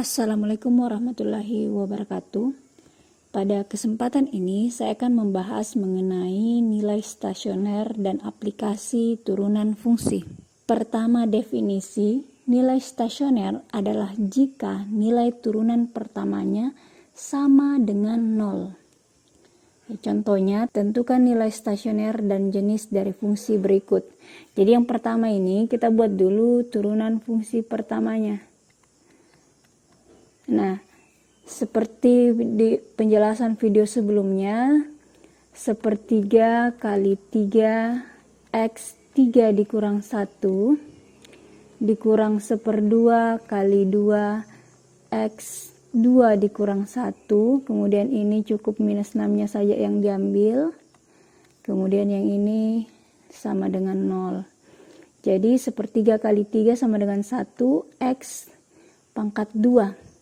Assalamualaikum warahmatullahi wabarakatuh. Pada kesempatan ini saya akan membahas mengenai nilai stasioner dan aplikasi turunan fungsi. Pertama, definisi nilai stasioner adalah jika nilai turunan pertamanya sama dengan 0. Contohnya, tentukan nilai stasioner dan jenis dari fungsi berikut. Jadi yang pertama ini kita buat dulu turunan fungsi pertamanya. Nah, seperti di penjelasan video sebelumnya, sepertiga kali 3 X 3 dikurang 1 dikurang 1/2 kali 2 X 2 dikurang 1, kemudian ini cukup minus 6 nya saja yang diambil, kemudian yang ini sama dengan 0. Jadi sepertiga kali 3 sama dengan 1 X pangkat 2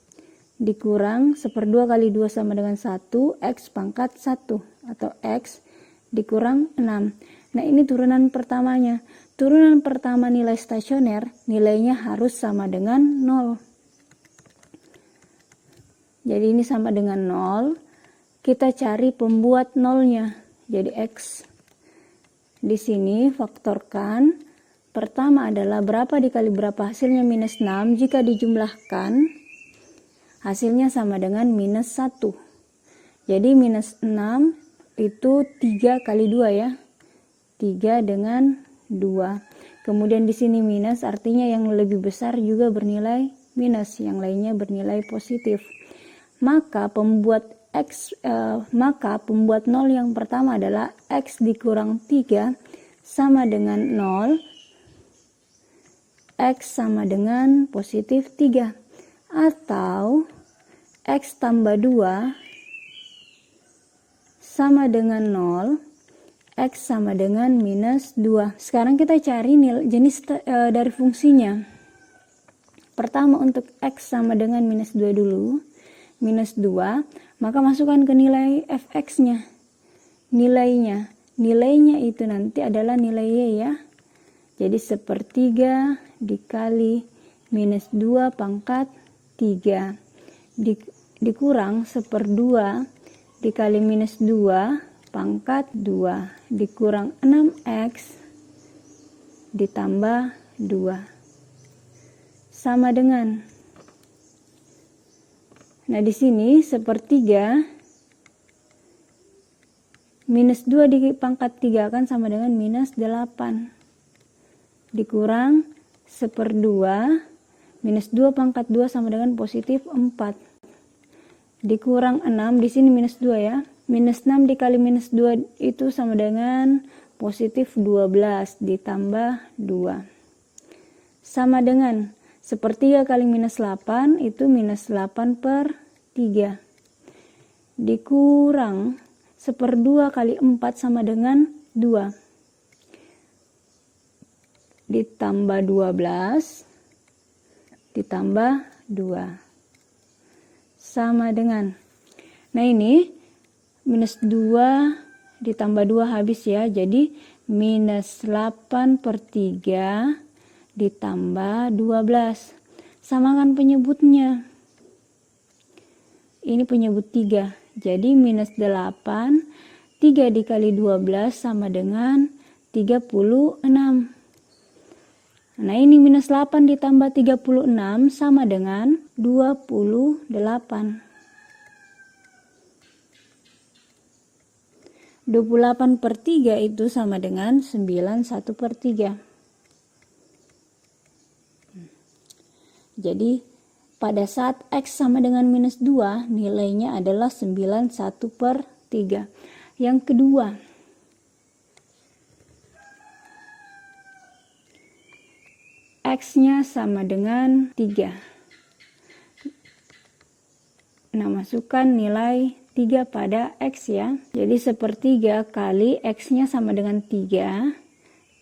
dikurang 1/2 kali 2 sama dengan 1 X pangkat 1 atau X dikurang 6. Nah, ini turunan pertamanya. Turunan pertama nilai stasioner nilainya harus sama dengan 0. Jadi ini sama dengan 0. Kita cari pembuat nolnya. Jadi X. Di sini faktorkan. Pertama adalah berapa dikali berapa, hasilnya minus 6. Jika dijumlahkan hasilnya sama dengan minus 1. Jadi minus 6 itu 3 kali 2 ya. 3 dengan 2. Kemudian di sini minus, artinya yang lebih besar juga bernilai minus, yang lainnya bernilai positif. Maka pembuat pembuat 0 yang pertama adalah X dikurang 3 sama dengan 0. X sama dengan positif 3. Atau X tambah 2 sama dengan 0, X sama dengan minus 2. Sekarang kita cari jenis dari fungsinya. Pertama untuk X sama dengan minus 2 dulu. Minus 2, maka masukkan ke nilai fx-nya. Nilainya itu nanti adalah nilai Y ya. Jadi sepertiga dikali minus 2 pangkat 3 dikurang 1/2 dikali minus 2 pangkat 2 dikurang 6X ditambah 2 sama dengan, nah di sini sepertiga minus 2 di pangkat 3 kan sama dengan minus 8 dikurang 1/2 minus 2 pangkat 2 sama dengan positif 4. Dikurang 6, di sini minus 2 ya. Minus 6 dikali minus 2 itu sama dengan positif 12 ditambah 2. Sama dengan sepertiga kali minus 8 itu minus 8/3. Dikurang 1/2 kali 4 sama dengan 2. Ditambah 12 ditambah 2 sama dengan, nah ini minus 2 ditambah 2 habis ya, jadi minus 8/3 ditambah 12. Samakan penyebutnya, ini penyebut 3, jadi minus 8, 3 dikali 12 sama dengan 36. Nah ini minus 8 ditambah 36 sama dengan 28. 28/3 itu sama dengan 91/3. Jadi pada saat X sama dengan minus 2 nilainya adalah 91/3. Yang kedua, X-nya sama dengan 3. Nah, masukkan nilai 3 pada X ya. Jadi sepertiga kali X-nya sama dengan 3.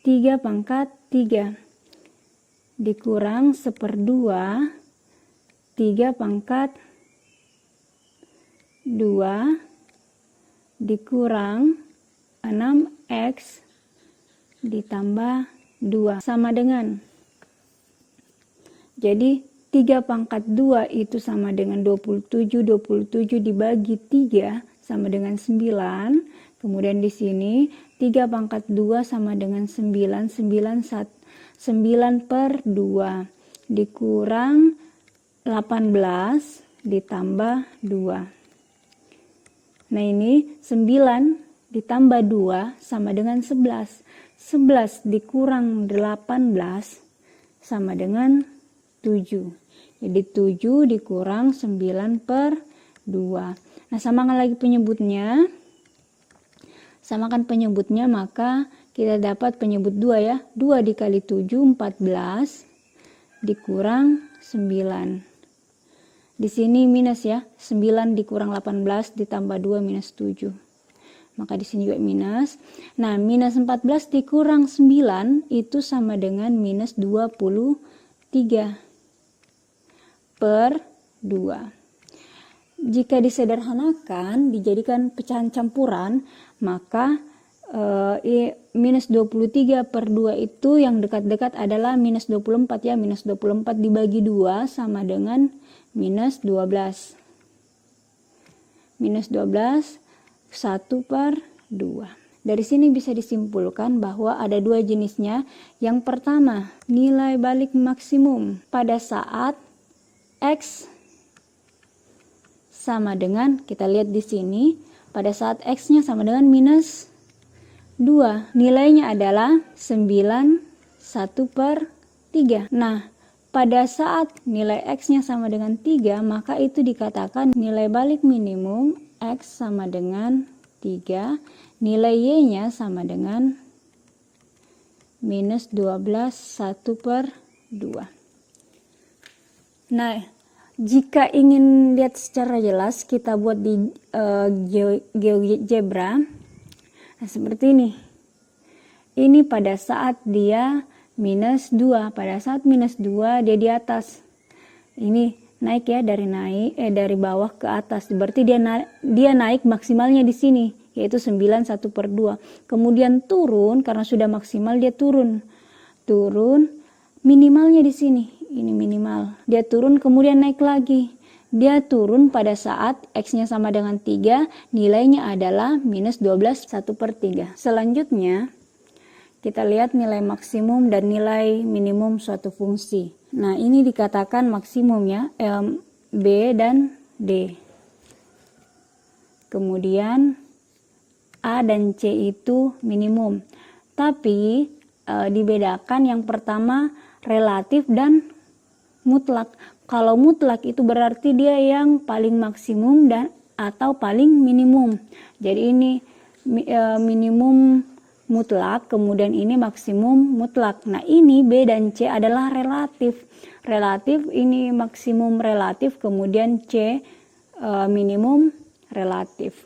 3 pangkat 3. Dikurang 1/2. 3 pangkat 2. Dikurang 6X ditambah 2 sama dengan, jadi 3 pangkat 2 itu sama dengan 27. 27 dibagi 3 sama dengan 9. Kemudian di sini 3 pangkat 2 sama dengan 9. 9 per 2 dikurang 18 ditambah 2. Nah ini 9 ditambah 2 sama dengan 11. 11 dikurang 18 sama dengan 7. Jadi 7 dikurang 9 per 2. Nah samakan lagi penyebutnya. Samakan penyebutnya, maka kita dapat penyebut 2 ya. 2 dikali 7 14 dikurang 9. Di sini minus ya. 9 dikurang 18 ditambah 2 minus 7. Maka di sini juga minus. Nah, minus 14 dikurang 9 itu sama dengan minus 23 per 2. Jika disederhanakan, dijadikan pecahan campuran, maka minus 23 per 2 itu yang dekat-dekat adalah minus 24 ya. Minus 24 dibagi 2 sama dengan minus 12. Minus 12, 1 per 2. Dari sini bisa disimpulkan bahwa ada dua jenisnya. Yang pertama, nilai balik maksimum pada saat X sama dengan, kita lihat di sini, pada saat X-nya sama dengan minus 2. Nilainya adalah 9, 1 per 3. Nah, pada saat nilai X-nya sama dengan 3, maka itu dikatakan nilai balik minimum X sama dengan 3. Nilai Y-nya sama dengan minus 12, 1 per 2. Nah, jika ingin lihat secara jelas, kita buat di GeoGebra. Nah, seperti ini. Ini pada saat dia minus 2. Pada saat minus 2 dia di atas. Ini naik ya, dari bawah ke atas. Berarti dia naik maksimalnya di sini, yaitu 9, 1 per 2. Kemudian turun, karena sudah maksimal dia turun. Turun minimalnya di sini. Ini minimal. Dia turun kemudian naik lagi. Dia turun pada saat X-nya sama dengan 3, nilainya adalah minus 12, 1 per 3. Selanjutnya, kita lihat nilai maksimum dan nilai minimum suatu fungsi. Nah, ini dikatakan maksimum ya, B dan D. Kemudian, A dan C itu minimum. Tapi, dibedakan yang pertama relatif dan mutlak. Kalau mutlak itu berarti dia yang paling maksimum dan atau paling minimum. Jadi ini minimum mutlak, kemudian ini maksimum mutlak. Nah, ini B dan C adalah relatif. Relatif ini maksimum relatif, kemudian C minimum relatif.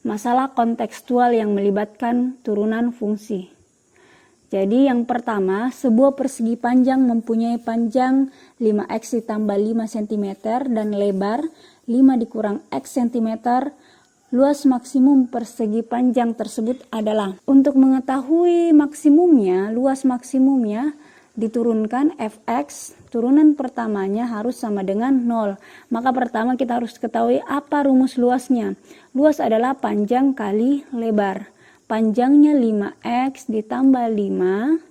Masalah kontekstual yang melibatkan turunan fungsi. Jadi yang pertama, sebuah persegi panjang mempunyai panjang 5x ditambah 5 cm dan lebar 5 dikurang x cm. Luas maksimum persegi panjang tersebut adalah. Untuk mengetahui maksimumnya, luas maksimumnya, diturunkan fx, turunan pertamanya harus sama dengan 0. Maka pertama kita harus ketahui apa rumus luasnya. Luas adalah panjang kali lebar. Panjangnya 5x ditambah 5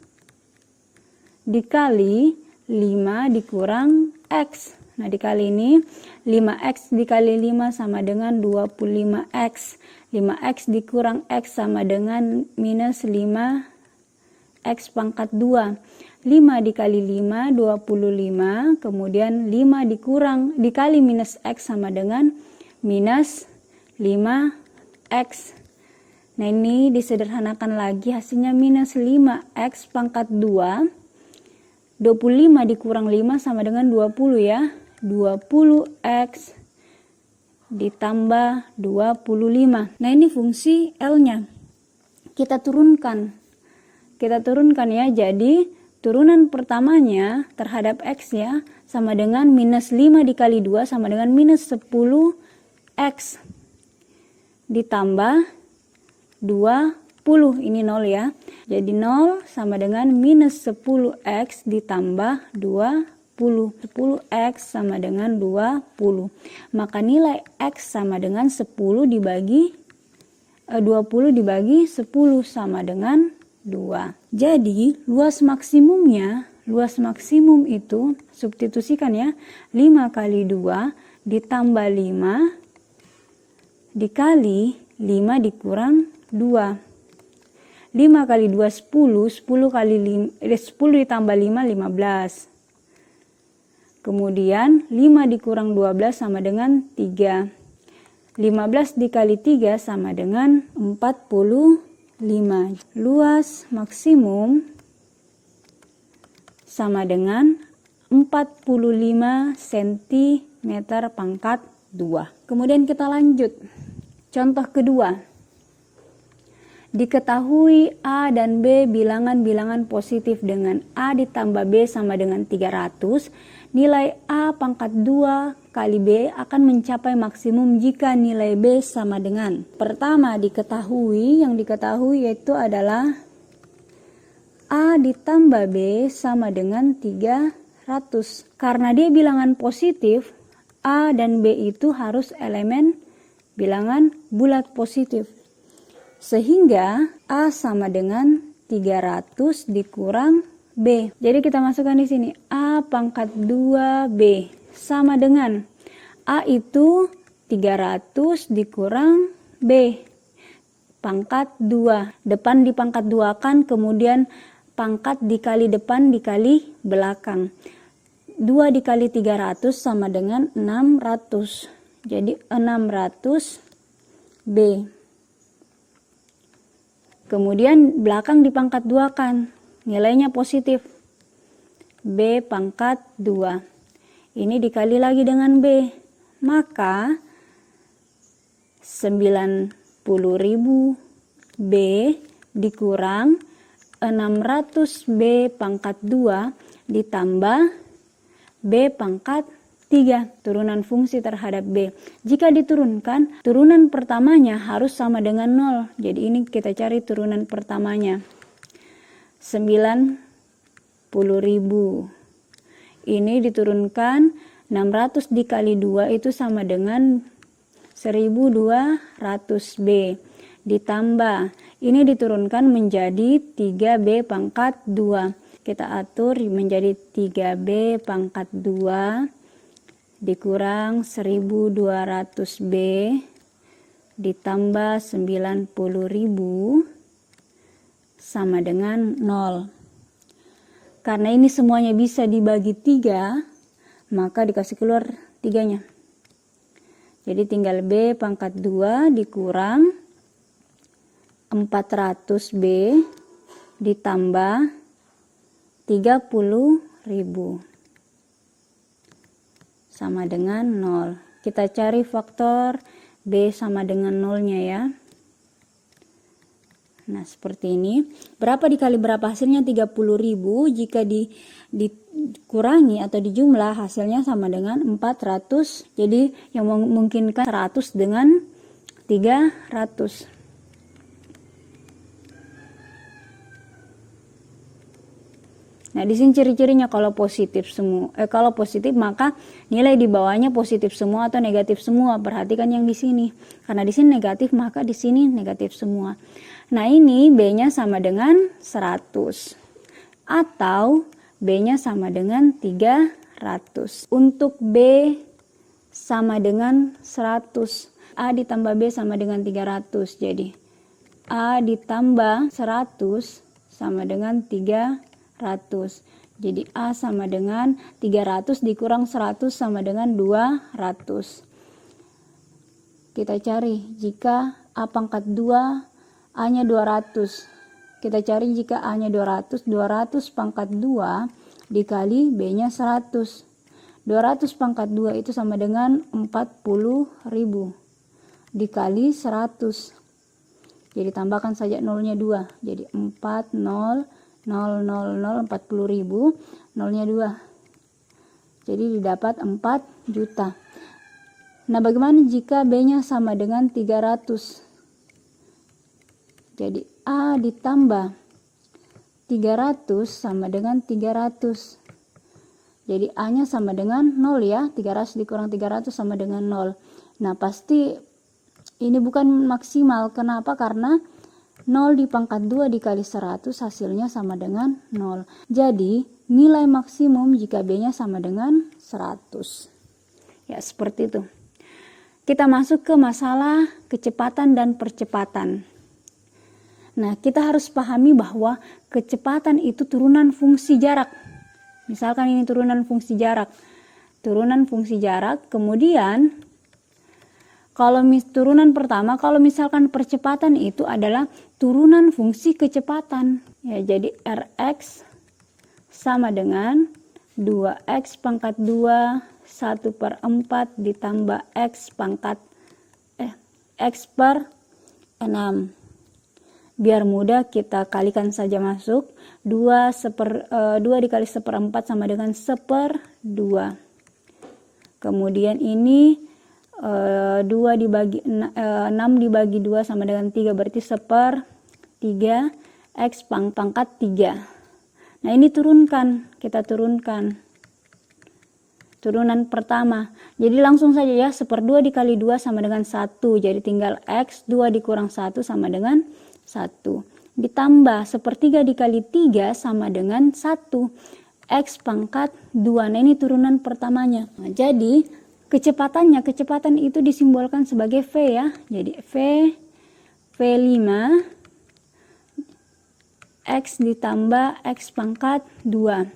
dikali 5 dikurang x. Nah, dikali ini 5x dikali 5 sama dengan 25x. 5x dikurang x sama dengan minus 5x pangkat 2. 5 dikali 5 25, kemudian 5 dikali minus x sama dengan minus 5x. Nah, ini disederhanakan lagi, hasilnya minus 5x pangkat 2. 25 dikurang 5 sama dengan 20 ya. 20x ditambah 25. Nah, ini fungsi L-nya. Kita turunkan ya. Jadi, turunan pertamanya terhadap x ya, sama dengan minus 5 dikali 2 sama dengan minus 10x. Ditambah 20 ini 0 ya. Jadi 0 sama dengan minus 10x ditambah 20. 10x sama dengan 20. Maka nilai x sama dengan 20 dibagi 10 sama dengan 2. Jadi luas maksimum itu substitusikan ya. 5 kali 2 ditambah 5 dikali 5 dikurang 2. 5 kali 2 10, 10 kali 10 ditambah 5 15. Kemudian 5 dikurang 12 sama dengan 3. 15 dikali 3 sama dengan 45. Luas maksimum sama dengan 45 cm pangkat 2. Kemudian kita lanjut. Contoh kedua. Diketahui A dan B bilangan-bilangan positif dengan A ditambah B sama dengan 300. Nilai A pangkat 2 kali B akan mencapai maksimum jika nilai B sama dengan. Pertama yang diketahui yaitu adalah A ditambah B sama dengan 300. Karena dia bilangan positif, A dan B itu harus elemen bilangan bulat positif. Sehingga A sama dengan 300 dikurang B. Jadi kita masukkan di sini A pangkat 2B sama dengan A itu 300 dikurang B pangkat 2. Depan dipangkat 2 kan, kemudian pangkat dikali depan dikali belakang. 2 dikali 300 sama dengan 600. Jadi 600 B. Kemudian belakang dipangkat 2 kan, nilainya positif. B pangkat 2. Ini dikali lagi dengan B. Maka 90.000 B dikurang 600 B pangkat 2 ditambah B pangkat 3. Turunan fungsi terhadap B. Jika diturunkan, turunan pertamanya harus sama dengan 0. Jadi ini kita cari turunan pertamanya. 90.000. Ini diturunkan 600 dikali 2 itu sama dengan 1200 B. Ditambah, ini diturunkan menjadi 3B pangkat 2. Kita atur menjadi 3B pangkat 2 dikurang 1200 B ditambah 90.000 sama dengan 0. Karena ini semuanya bisa dibagi 3, maka dikasih keluar 3-nya. Jadi tinggal B pangkat 2 dikurang 400 B ditambah 30.000 sama dengan 0. Kita cari faktor B sama dengan 0-nya ya. Nah, seperti ini. Berapa dikali berapa? Hasilnya 30.000. Jika dikurangi atau dijumlah, hasilnya sama dengan 400. Jadi yang memungkinkan 100 dengan 300. Nah, di sini ciri-cirinya kalau positif maka nilai di bawahnya positif semua atau negatif semua. Perhatikan yang di sini. Karena di sini negatif, maka di sini negatif semua. Nah, ini B-nya sama dengan 100 atau B-nya sama dengan 300. Untuk B sama dengan 100, A ditambah B sama dengan 300. Jadi A ditambah 100 sama dengan 300. Jadi A sama dengan 300 dikurang 100 sama dengan 200. Kita cari jika A pangkat 2 A-nya 200. Kita cari jika A-nya 200, 200 pangkat 2 dikali B-nya 100. 200 pangkat 2 itu sama dengan 40.000 dikali 100. Jadi tambahkan saja nolnya 2. Jadi 40.000, nolnya 2. Jadi didapat 4 juta. Nah, bagaimana jika B-nya sama dengan 300? Jadi A ditambah 300 sama dengan 300. Jadi A-nya sama dengan 0 ya. 300 dikurang 300 sama dengan 0. Nah, pasti ini bukan maksimal. Kenapa? Karena 0 dipangkat 2 dikali 100 hasilnya sama dengan 0. Jadi, nilai maksimum jika B-nya sama dengan 100. Ya, seperti itu. Kita masuk ke masalah kecepatan dan percepatan. Nah, kita harus pahami bahwa kecepatan itu turunan fungsi jarak. Misalkan ini turunan fungsi jarak. Turunan fungsi jarak, kemudian kalau turunan pertama, kalau misalkan percepatan itu adalah turunan fungsi kecepatan. Ya, jadi Rx sama dengan 2x pangkat 2 1/4 ditambah x per 6. Biar mudah kita kalikan saja masuk. 2 dikali 1/4 sama dengan 1/2. Kemudian ini 6 dibagi 2 sama dengan 3, berarti 1/3 x pangkat 3. Nah, ini kita turunkan. Turunan pertama. Jadi langsung saja ya, 1/2 dikali 2 sama dengan 1. Jadi tinggal x, 2 dikurang 1 sama dengan 1. Ditambah 1/3 dikali 3 sama dengan 1. X pangkat 2. Nah, ini turunan pertamanya. Nah, jadi kecepatan itu disimbolkan sebagai V ya. Jadi V5 X ditambah X pangkat 2.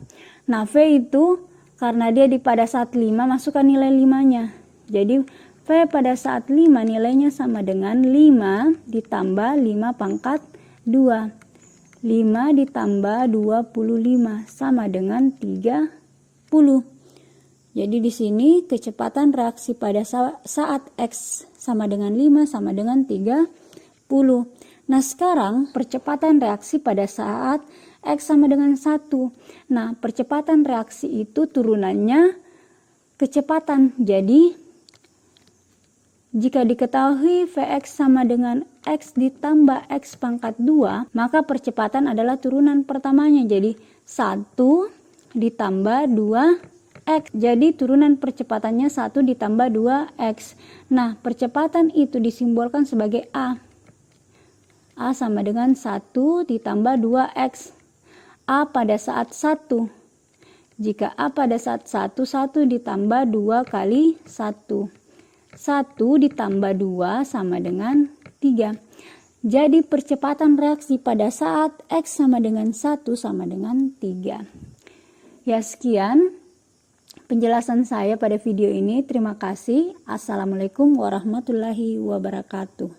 Nah, V itu karena dia pada saat 5, masukkan nilai 5-nya. Jadi V pada saat 5 nilainya sama dengan 5 ditambah 5 pangkat 2. 5 ditambah 25 sama dengan 30. Jadi di sini kecepatan reaksi pada saat X sama dengan 5 sama dengan 30. Nah, sekarang percepatan reaksi pada saat X sama dengan 1. Nah, percepatan reaksi itu turunannya kecepatan. Jadi, jika diketahui Vx sama dengan X ditambah X pangkat 2, maka percepatan adalah turunan pertamanya. Jadi, 1 ditambah 2X. Jadi, turunan percepatannya 1 ditambah 2X. Nah, percepatan itu disimbolkan sebagai A. A sama dengan 1 ditambah 2X. A pada saat 1. Jika A pada saat 1, 1 ditambah 2 kali 1. 1 ditambah 2 sama dengan 3. Jadi percepatan reaksi pada saat X sama dengan 1 sama dengan 3. Ya, sekian penjelasan saya pada video ini. Terima kasih. Assalamualaikum warahmatullahi wabarakatuh.